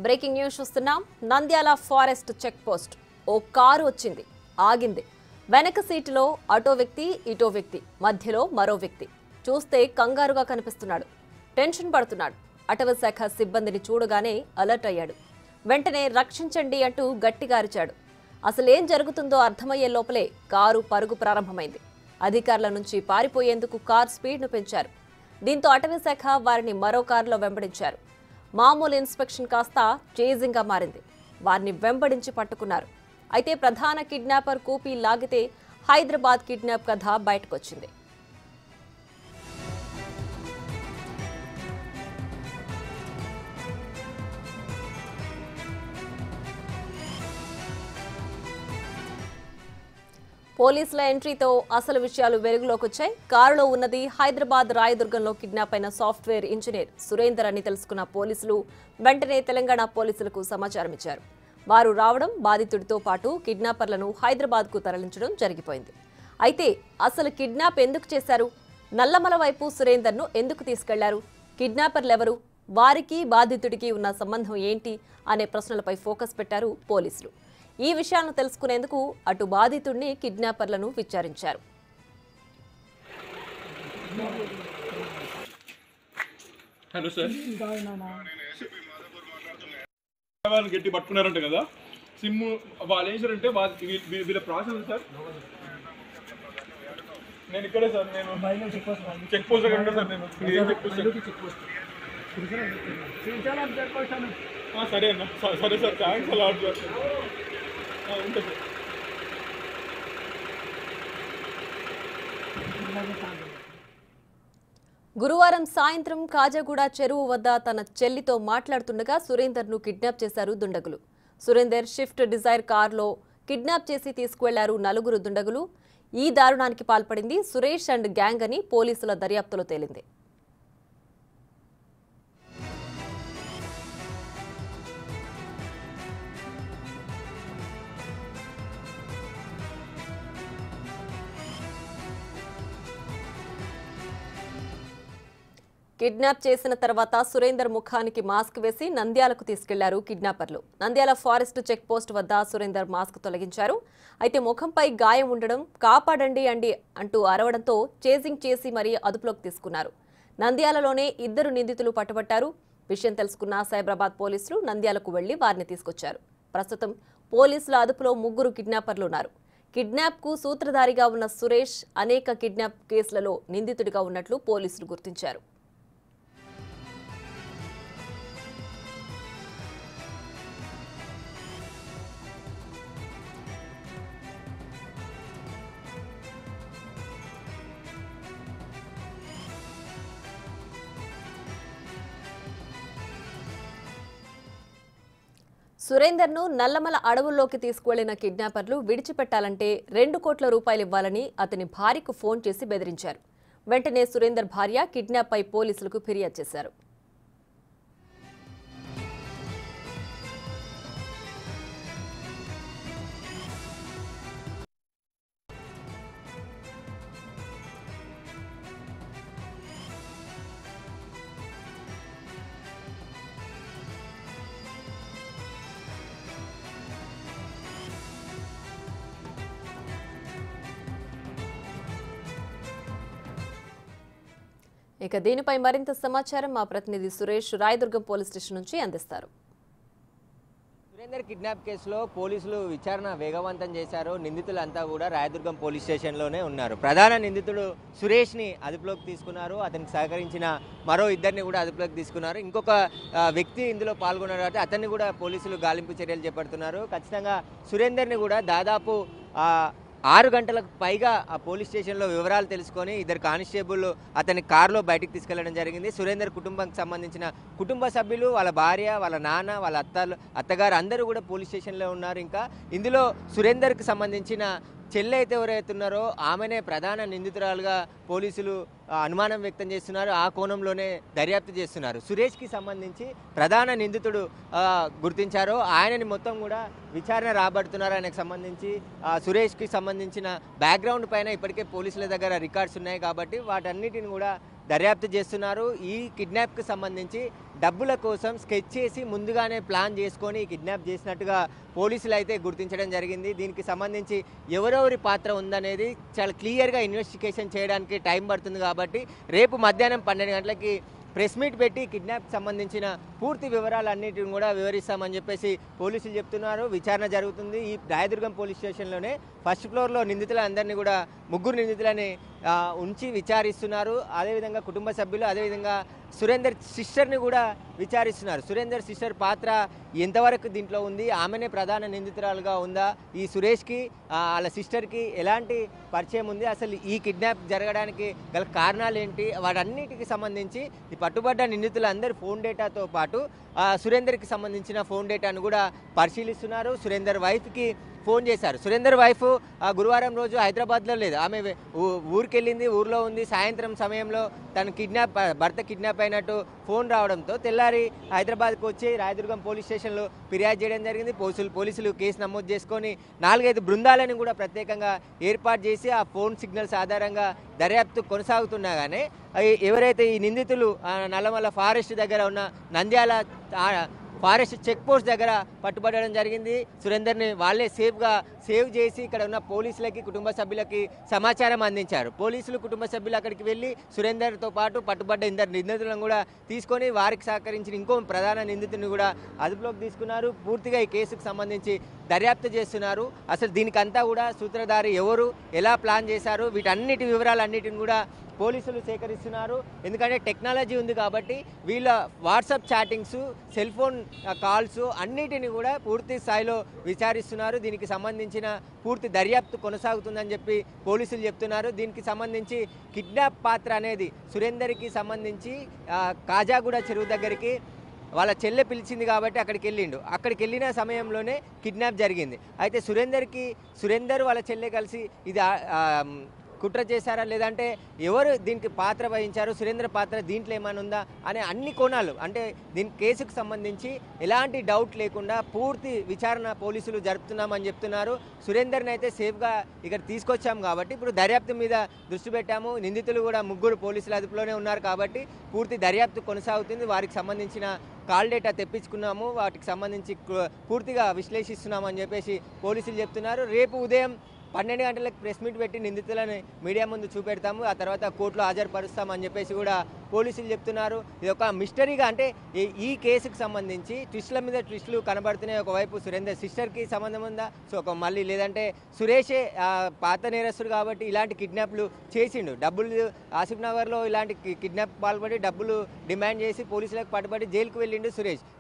Breaking news చూస్తున్నాం. Nandyal forest check post ఓ car వచ్చింది, ఆగింది. వెనక సీటులో అటో వ్యక్తి, ఇటో వ్యక్తి, మధ్యలో మరో వ్యక్తి. చూస్తే కంగారుగా కనిపిస్తున్నాడు, టెన్షన్ పడుతున్నాడు. అటవీ శాఖ సిబ్బందిని చూడగానే అలర్ట్ అయ్యాడు. వెంటనే రక్షించండి అంటూ గట్టిగా అరిచాడు. అసలేం జరుగుతుందో అర్థమయ్యే లోపలే కారు పరుగు ప్రారంభమైంది. అధికారుల నుంచి పారిపోయేందుకు కారు స్పీడ్ను పెంచారు. దీంతో అటవీ శాఖ వారిని మరో కారులో వెంబడించారు. మామూలు ఇన్స్పెక్షన్ కాస్త చేజింగ్గా మారింది. వారిని వెంబడించి పట్టుకున్నారు. అయితే ప్రధాన కిడ్నాపర్ కూపీ లాగితే హైదరాబాద్ కిడ్నాప్ కథ బయటకొచ్చింది. పోలీసుల ఎంట్రీతో అసలు విషయాలు వెలుగులోకి వచ్చాయి. కారులో ఉన్నది హైదరాబాద్ రాయదుర్గంలో కిడ్నాప్ అయిన సాఫ్ట్వేర్ ఇంజనీర్ సురేందర్ అని తెలుసుకున్న పోలీసులు వెంటనే తెలంగాణ పోలీసులకు సమాచారం ఇచ్చారు. వారు రావడం, బాధితుడితో పాటు కిడ్నాపర్లను హైదరాబాద్కు తరలించడం జరిగిపోయింది. అయితే అసలు కిడ్నాప్ ఎందుకు చేశారు? నల్లమల వైపు సురేందర్ను ఎందుకు తీసుకెళ్లారు? కిడ్నాపర్లెవరు? వారికి బాధితుడికి ఉన్న సంబంధం ఏంటి అనే ప్రశ్నలపై ఫోకస్ పెట్టారు పోలీసులు. ఈ విషయాలను తెలుసుకునేందుకు అటు బాధితుడిని, కిడ్నాపర్లను విచారించారు. హలో సార్, వాళ్ళని గట్టి పట్టుకున్నారంట కదా. సిమ్ వాళ్ళు ఏం చేశారంటే వీళ్ళ ప్రాసెస్ సార్. నేను ఇక్కడే సార్, నేను చెక్ పోస్ట్ దగ్గర ఉంటా సార్. నేను సరే అన్న, సరే సార్, థ్యాంక్స్ అలా ఉంటా సార్. గురువారం సాయంత్రం కాజాగూడ చెరువు వద్ద తన చెల్లితో మాట్లాడుతుండగా సురేందర్ను కిడ్నాప్ చేశారు దుండగులు. సురేందర్ షిఫ్ట్ డిజైర్ కారులో కిడ్నాప్ చేసి తీసుకువెళ్లారు నలుగురు దుండగులు. ఈ దారుణానికి పాల్పడింది సురేష్ అండ్ గ్యాంగ్ అని పోలీసుల దర్యాప్తులో తేలింది. కిడ్నాప్ చేసిన తర్వాత సురేందర్ ముఖానికి మాస్క్ వేసి నంద్యాలకు తీసుకెళ్లారు కిడ్నాపర్లు. నంద్యాల ఫారెస్ట్ చెక్ పోస్ట్ వద్ద సురేందర్ మాస్క్ తొలగించారు. అయితే ముఖంపై గాయం ఉండడం, కాపాడండి అండి అంటూ అరవడంతో చేజింగ్ చేసి మరీ అదుపులోకి తీసుకున్నారు. నంద్యాలలోనే 2 నిందితులు పట్టుబట్టారు. విషయం తెలుసుకున్న సైబరాబాద్ పోలీసులు నంద్యాలకు వెళ్లి వారిని తీసుకొచ్చారు. ప్రస్తుతం పోలీసుల అదుపులో 3 కిడ్నాపర్లు ఉన్నారు. కిడ్నాప్కు సూత్రధారిగా ఉన్న సురేష్ అనేక కిడ్నాప్ కేసులలో నిందితుడిగా ఉన్నట్లు పోలీసులు గుర్తించారు. సురేందర్ను నల్లమల అడవుల్లోకి తీసుకువెళ్లిన కిడ్నాపర్లు విడిచిపెట్టాలంటే 2 కోట్ల రూపాయలు ఇవ్వాలని అతని భార్యకు ఫోన్ చేసి బెదిరించారు. వెంటనే సురేందర్ భార్య కిడ్నాప్పై పోలీసులకు ఫిర్యాదు చేశారు. ఇక దీనిపై మరింత సమాచారం మా ప్రతినిధి సురేష్ రాయదుర్గం పోలీస్ స్టేషన్ నుంచి అందిస్తారు. సురేందర్ కిడ్నాప్ కేసులో పోలీసులు విచారణ వేగవంతం చేశారు. నిందితులంతా కూడా రాయదుర్గం పోలీస్ స్టేషన్లోనే ఉన్నారు. ప్రధాన నిందితుడు సురేష్ని అదుపులోకి తీసుకున్నారు. అతనికి సహకరించిన మరో 2ని కూడా అదుపులోకి తీసుకున్నారు. ఇంకొక వ్యక్తి ఇందులో పాల్గొన్నారు కాబట్టి అతన్ని కూడా పోలీసులు గాలింపు చర్యలు చేపడుతున్నారు. ఖచ్చితంగా సురేందర్ని కూడా దాదాపు 6 గంటలకు పైగా ఆ పోలీస్ స్టేషన్లో వివరాలు తెలుసుకొని 2 కానిస్టేబుల్ అతని కారులో బయటికి తీసుకెళ్లడం జరిగింది. సురేందర్ కుటుంబానికి సంబంధించిన కుటుంబ సభ్యులు, వాళ్ళ భార్య, వాళ్ళ నాన్న, వాళ్ళ అత్తగారు అందరూ కూడా పోలీస్ స్టేషన్లో ఉన్నారు. ఇంకా ఇందులో సురేందర్కి సంబంధించిన చెల్లి అయితే ఎవరైతే ఉన్నారో ఆమెనే ప్రధాన నిందితురాలుగా పోలీసులు అనుమానం వ్యక్తం చేస్తున్నారు. ఆ కోణంలోనే దర్యాప్తు చేస్తున్నారు. సురేష్కి సంబంధించి ప్రధాన నిందితుడు గుర్తించారో ఆయనని మొత్తం కూడా విచారణ రాబడుతున్నారు. ఆయనకు సంబంధించి సురేష్కి సంబంధించిన బ్యాక్గ్రౌండ్ పైన ఇప్పటికే పోలీసుల దగ్గర రికార్డ్స్ ఉన్నాయి కాబట్టి వాటన్నిటిని కూడా దర్యాప్తు చేస్తున్నారు. ఈ కిడ్నాప్కి సంబంధించి డబ్బుల కోసం స్కెచ్ చేసి ముందుగానే ప్లాన్ చేసుకొని కిడ్నాప్ చేసినట్టుగా పోలీసులు అయితే గుర్తించడం జరిగింది. దీనికి సంబంధించి ఎవరెవరి పాత్ర ఉందనేది చాలా క్లియర్గా ఇన్వెస్టిగేషన్ చేయడానికి టైం పడుతుంది కాబట్టి రేపు మధ్యాహ్నం 12 గంటలకి ప్రెస్ మీట్ పెట్టి కిడ్నాప్కి సంబంధించిన పూర్తి వివరాలన్నిటిని కూడా వివరిస్తామని చెప్పేసి పోలీసులు చెప్తున్నారు. విచారణ జరుగుతుంది. ఈ రాయదుర్గం పోలీస్ స్టేషన్లోనే ఫస్ట్ ఫ్లోర్లో నిందితులందరినీ కూడా 3 నిందితులని ఉంచి విచారిస్తున్నారు. అదేవిధంగా కుటుంబ సభ్యులు, అదేవిధంగా సురేందర్ సిస్టర్ని కూడా విచారిస్తున్నారు. సురేందర్ సిస్టర్ పాత్ర ఎంతవరకు దీంట్లో ఉంది, ఆమెనే ప్రధాన నిందితురాలుగా ఉందా, ఈ సురేష్కి వాళ్ళ సిస్టర్కి ఎలాంటి పరిచయం ఉంది, అసలు ఈ కిడ్నాప్ జరగడానికి గల కారణాలు ఏంటి, వాటన్నిటికి సంబంధించి ఈ పట్టుబడ్డ నిందితులందరి ఫోన్ డేటాతో పాటు సురేందర్కి సంబంధించిన ఫోన్ డేటాను కూడా పరిశీలిస్తున్నారు. సురేందర్ వైఫ్కి ఫోన్ చేశారు. సురేందర్ వైఫ్ గురువారం రోజు హైదరాబాద్లో లేదు, ఆమె ఊరికి వెళ్ళింది, ఊర్లో ఉంది. సాయంత్రం సమయంలో తను భర్త కిడ్నాప్ అయినట్టు ఫోన్ రావడంతో తెల్లారి హైదరాబాద్కు వచ్చి రాయదుర్గం పోలీస్ స్టేషన్లో ఫిర్యాదు చేయడం జరిగింది. పోలీసులు కేసు నమోదు చేసుకొని 4-5 బృందాలను కూడా ప్రత్యేకంగా ఏర్పాటు చేసి ఆ ఫోన్ సిగ్నల్స్ ఆధారంగా దర్యాప్తు కొనసాగుతున్నాగానే ఎవరైతే ఈ నిందితులు నల్లమల్ల ఫారెస్ట్ దగ్గర ఉన్న నంద్యాల ఫారెస్ట్ చెక్ పోస్ట్ దగ్గర పట్టుబడడం జరిగింది. సురేందర్ని వాళ్ళే సేవ్ చేసి ఇక్కడ ఉన్న పోలీసులకి, కుటుంబ సభ్యులకి సమాచారం అందించారు. పోలీసులు, కుటుంబ సభ్యులు అక్కడికి వెళ్ళి సురేందర్తో పాటు పట్టుబడ్డ 2 నిందితులను కూడా తీసుకొని వారికి సహకరించిన ఇంకో ప్రధాన నిందితుని కూడా అదుపులోకి తీసుకున్నారు. పూర్తిగా ఈ కేసుకు సంబంధించి దర్యాప్తు చేస్తున్నారు. అసలు దీనికంతా కూడా సూత్రధారి ఎవరు, ఎలా ప్లాన్ చేశారు, వీటన్నిటి వివరాలన్నిటిని కూడా పోలీసులు సేకరిస్తున్నారు. ఎందుకంటే టెక్నాలజీ ఉంది కాబట్టి వీళ్ళ WhatsApp chattings, cell phone calls అన్నిటిని కూడా పూర్తి స్థాయిలో విచారిస్తున్నారు. దీనికి సంబంధించిన పూర్తి దర్యాప్తు కొనసాగుతుందని చెప్పి పోలీసులు చెప్తున్నారు. దీనికి సంబంధించి కిడ్నాప్ పాత్ర అనేది సురేందర్కి సంబంధించి కాజాగూడ చెరువు దగ్గరికి వాళ్ళ చెల్లె పిలిచింది కాబట్టి అక్కడికి వెళ్ళిన సమయంలోనే కిడ్నాప్ జరిగింది. అయితే సురేందర్ వాళ్ళ చెల్లె కలిసి ఇది కుట్ర చేశారా, లేదంటే ఎవరు దీనికి పాత్ర వహించారు, సురేంద్ర పాత్ర దీంట్లో ఏమైనా ఉందా అనే అన్ని కోణాలు, అంటే దీని కేసుకు సంబంధించి ఎలాంటి డౌట్ లేకుండా పూర్తి విచారణ పోలీసులు జరుపుతున్నామని చెప్తున్నారు. సురేందర్ని అయితే సేఫ్గా ఇక్కడ తీసుకొచ్చాము కాబట్టి ఇప్పుడు దర్యాప్తు మీద దృష్టి పెట్టాము. నిందితులు కూడా 3 పోలీసుల అదుపులోనే ఉన్నారు కాబట్టి పూర్తి దర్యాప్తు కొనసాగుతుంది. వారికి సంబంధించిన కాల్ డేటా తెప్పించుకున్నాము, వాటికి సంబంధించి పూర్తిగా విశ్లేషిస్తున్నామని చెప్పేసి పోలీసులు చెప్తున్నారు. రేపు ఉదయం 12 గంటలకు ప్రెస్ మీట్ పెట్టి నిందితులను మీడియా ముందు చూపెడతాము, ఆ తర్వాత కోర్టులో హాజరుపరుస్తామని చెప్పేసి కూడా పోలీసులు చెప్తున్నారు. ఇది ఒక మిస్టరీగా, అంటే ఈ కేసుకు సంబంధించి ట్విస్టుల మీద ట్విస్టులు కనబడుతున్నాయి. ఒకవైపు సురేందర్ సిస్టర్కి సంబంధం ఉందా, మళ్ళీ లేదంటే సురేషే పాత నేరస్తుడు కాబట్టి ఇలాంటి కిడ్నాప్లు చేసిండు, డబ్బులు ఆసిఫ్ నగర్లో ఇలాంటి కిడ్నాప్ పాల్పడి డబ్బులు డిమాండ్ చేసి పోలీసులకు పట్టుబడి జైలుకు వెళ్ళిండు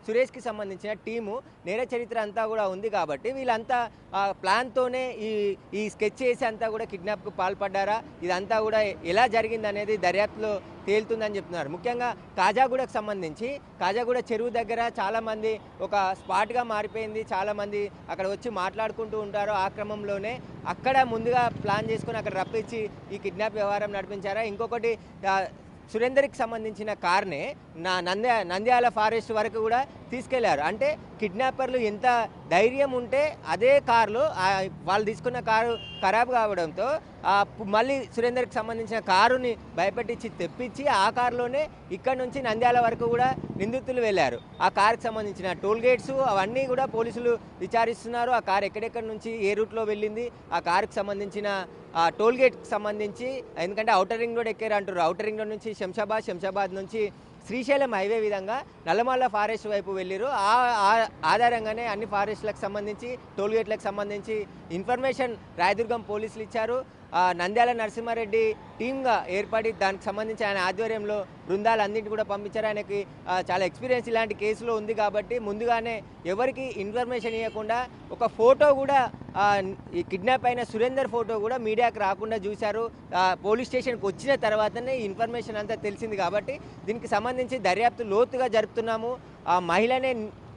సురేష్కి సంబంధించిన టీము నేర చరిత్ర అంతా కూడా ఉంది కాబట్టి వీళ్ళంతా ప్లాన్తోనే ఈ స్కెచ్ చేసి అంతా కూడా కిడ్నాప్కు పాల్పడ్డారా, ఇదంతా కూడా ఎలా జరిగింది అనేది దర్యాప్తులో తేలుతుందని చెప్తున్నారు. ముఖ్యంగా కాజాగూడ చెరువు దగ్గర చాలామంది ఒక స్పాట్గా మారిపోయింది. చాలామంది అక్కడ వచ్చి మాట్లాడుకుంటూ ఉంటారు. ఆ క్రమంలోనే అక్కడ ముందుగా ప్లాన్ చేసుకుని అక్కడ రప్పించి ఈ కిడ్నాప్ వ్యవహారం నడిపించారా. ఇంకొకటి సురేందర్కి సంబంధించిన కార్నే నంద్యాల ఫారెస్ట్ వరకు కూడా తీసుకెళ్లారు. అంటే కిడ్నాపర్లు ఎంత ధైర్యం ఉంటే అదే కారులో వాళ్ళు తీసుకున్న కారు ఖరాబ్ కావడంతో మళ్ళీ సురేందర్కి సంబంధించిన కారుని భయపెట్టించి తెప్పించి ఆ కారులోనే ఇక్కడ నుంచి నంద్యాల వరకు కూడా నిందితులు వెళ్ళారు. ఆ కారుకి సంబంధించిన టోల్ గేట్స్ అవన్నీ కూడా పోలీసులు విచారిస్తున్నారు. ఆ కారు ఎక్కడెక్కడి నుంచి ఏ రూట్లో వెళ్ళింది, ఆ కారుకి సంబంధించిన టోల్ గేట్కి సంబంధించి, ఎందుకంటే ఔటర్ రింగ్ రోడ్ ఎక్కారు అంటారు, ఔటర్ రింగ్ రోడ్ నుంచి శంషాబాద్ నుంచి శ్రీశైలం హైవే విధంగా నల్లమల్ల ఫారెస్ట్ వైపు వెళ్ళారు. ఆధారంగానే అన్ని ఫారెస్ట్లకు సంబంధించి, టోల్ గేట్లకు సంబంధించి ఇన్ఫర్మేషన్ రాయదుర్గం పోలీసులు ఇచ్చారు. నంద్యాల నరసింహారెడ్డి టీమ్గా ఏర్పడి దానికి సంబంధించి ఆయన ఆధ్వర్యంలో బృందాలన్నింటినీ కూడా పంపించారు. ఆయనకి చాలా ఎక్స్పీరియన్స్ ఇలాంటి కేసులో ఉంది కాబట్టి ముందుగానే ఎవరికి ఇన్ఫర్మేషన్ ఇవ్వకుండా ఒక ఫోటో కూడా, ఈ కిడ్నాప్ అయిన సురేందర్ ఫోటో కూడా మీడియాకి రాకుండా చూశారు. పోలీస్ స్టేషన్కి వచ్చిన తర్వాతనే ఈ ఇన్ఫర్మేషన్ అంతా తెలిసింది కాబట్టి దీనికి సంబంధించి దర్యాప్తు లోతుగా జరుపుతున్నాము. ఆ మహిళనే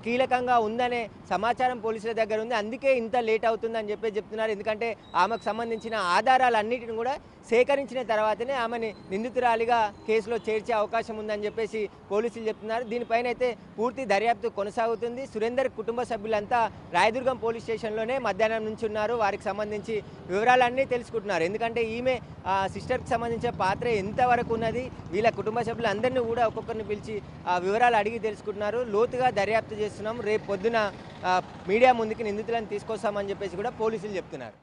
కీలకంగా ఉందనే సమాచారం పోలీసుల దగ్గర ఉంది. అందుకే ఇంత లేట్ అవుతుందని చెప్తున్నారు. ఎందుకంటే ఆమెకు సంబంధించిన ఆధారాలన్నిటిని కూడా సేకరించిన తర్వాతనే ఆమెని నిందితురాలిగా కేసులో చేర్చే అవకాశం ఉందని చెప్పేసి పోలీసులు చెప్తున్నారు. దీనిపైన అయితే పూర్తి దర్యాప్తు కొనసాగుతుంది. సురేందర్ కుటుంబ సభ్యులంతా రాయదుర్గం పోలీస్ స్టేషన్లోనే మధ్యాహ్నం నుంచి ఉన్నారు. వారికి సంబంధించి వివరాలన్నీ తెలుసుకుంటున్నారు. ఎందుకంటే ఈమె సిస్టర్కి సంబంధించిన పాత్ర ఎంతవరకు ఉన్నది, వీళ్ళ కుటుంబ సభ్యులందరినీ కూడా ఒక్కొక్కరిని పిలిచి వివరాలు అడిగి తెలుసుకుంటున్నారు. లోతుగా దర్యాప్తు చేస్తున్నాం. రేపు పొద్దున మీడియా ముందుకి నిందితులను తీసుకొస్తామని చెప్పేసి కూడా పోలీసులు చెప్తున్నారు.